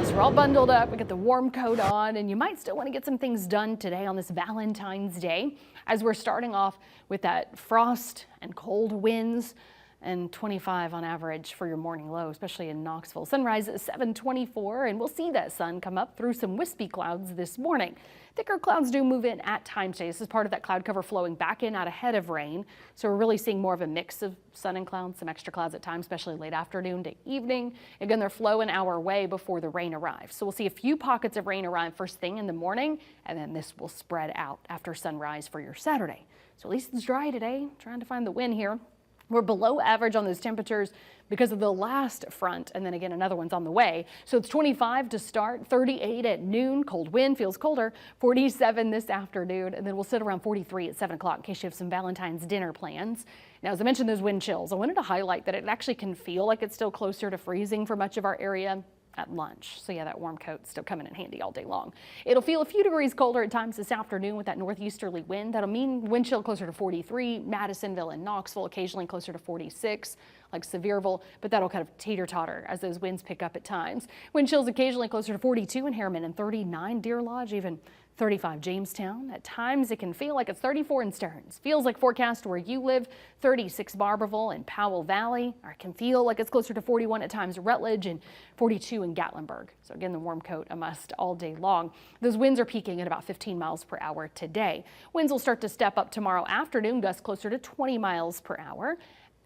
Yes, we're all bundled up. We got the warm coat on, and you might still want to get some things done today on this Valentine's Day, as we're starting off with that frost and cold winds and 25 on average for your morning low, especially in Knoxville. Sunrise at 7:24, and we'll see that sun come up through some wispy clouds this morning. Thicker clouds do move in at times today. This is part of that cloud cover flowing back in out ahead of rain. So we're really seeing more of a mix of sun and clouds, some extra clouds at times, especially late afternoon to evening. Again, they're flowing our way before the rain arrives. So we'll see a few pockets of rain arrive first thing in the morning, and then this will spread out after sunrise for your Saturday. So at least it's dry today. Trying to find the win here. We're below average on those temperatures because of the last front, and then again another one's on the way. So it's 25 to start, 38 at noon, cold wind, feels colder, 47 this afternoon, and then we'll sit around 43 at 7 o'clock in case you have some Valentine's dinner plans. Now, as I mentioned, those wind chills, I wanted to highlight that it actually can feel like it's still closer to freezing for much of our area at lunch. So yeah, that warm coat's still coming in handy all day long. It'll feel a few degrees colder at times this afternoon with that northeasterly wind. That'll mean wind chill closer to 43, Madisonville and Knoxville occasionally closer to 46, like Sevierville, but that'll kind of teeter-totter as those winds pick up at times. Wind chills occasionally closer to 42 in Harriman and 39 Deer Lodge, even 35 Jamestown. At times it can feel like it's 34 in Stearns. Feels like forecast where you live, 36 Barberville and Powell Valley. Or it can feel like it's closer to 41 at times Rutledge and 42 in Gatlinburg. So again, the warm coat a must all day long. Those winds are peaking at about 15 miles per hour today. Winds will start to step up tomorrow afternoon, gusts closer to 20 miles per hour.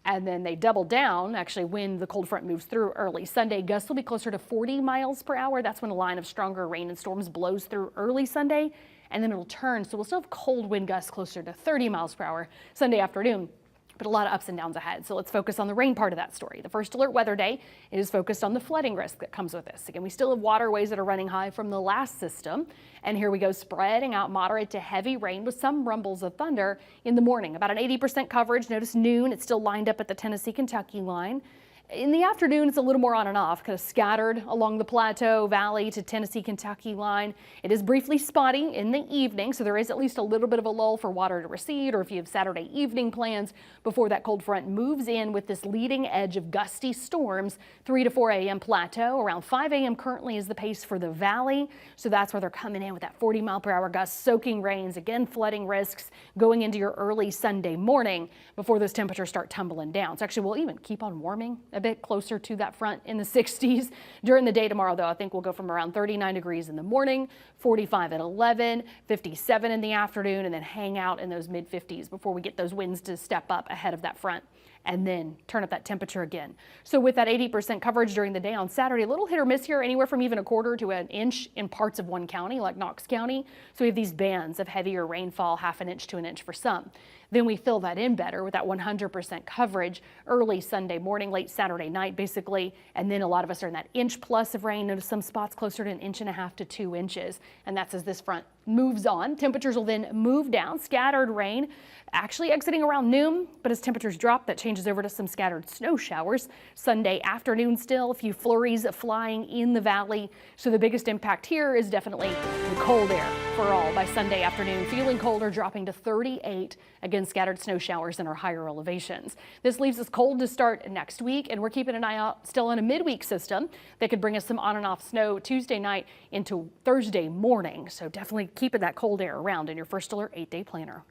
And then they double down, actually, when the cold front moves through early. Sunday, gusts will be closer to 40 miles per hour. That's when a line of stronger rain and storms blows through early Sunday, and then it'll turn. So we'll still have cold wind gusts closer to 30 miles per hour Sunday afternoon, but a lot of ups and downs ahead. So let's focus on the rain part of that story. The first alert weather day is focused on the flooding risk that comes with this. Again, we still have waterways that are running high from the last system. And here we go, spreading out moderate to heavy rain with some rumbles of thunder in the morning. About an 80% coverage. Notice noon, it's still lined up at the Tennessee-Kentucky line. In the afternoon, it's a little more on and off, kind of scattered along the Plateau Valley to Tennessee-Kentucky line. It is briefly spotty in the evening, so there is at least a little bit of a lull for water to recede, or if you have Saturday evening plans before that cold front moves in with this leading edge of gusty storms, 3 to 4 a.m. Plateau. Around 5 a.m. currently is the pace for the valley, so that's where they're coming in with that 40 mile per hour gusts, soaking rains, again flooding risks going into your early Sunday morning before those temperatures start tumbling down. So actually we'll even keep on warming a bit closer to that front in the 60s during the day tomorrow, though. I think we'll go from around 39 degrees in the morning, 45 at 11, 57 in the afternoon, and then hang out in those mid 50s before we get those winds to step up ahead of that front and then turn up that temperature again. So with that 80% coverage during the day on Saturday, a little hit or miss here, anywhere from even a quarter to an inch in parts of one county like Knox County. So we have these bands of heavier rainfall, half an inch to an inch for some. Then we fill that in better with that 100% coverage early Sunday morning, late Saturday night, basically. And then a lot of us are in that inch plus of rain. Notice some spots closer to 1.5 inches to 2 inches. And that's as this front moves on. Temperatures will then move down, scattered rain, actually exiting around noon. But as temperatures drop, that changes over to some scattered snow showers. Sunday afternoon still, a few flurries flying in the valley. So the biggest impact here is definitely the cold air for all by Sunday afternoon. Feeling colder, dropping to 38. Again, scattered snow showers in our higher elevations. This leaves us cold to start next week, and we're keeping an eye out still on a midweek system that could bring us some on and off snow Tuesday night into Thursday morning. So definitely keeping that cold air around in your first alert 8-day planner.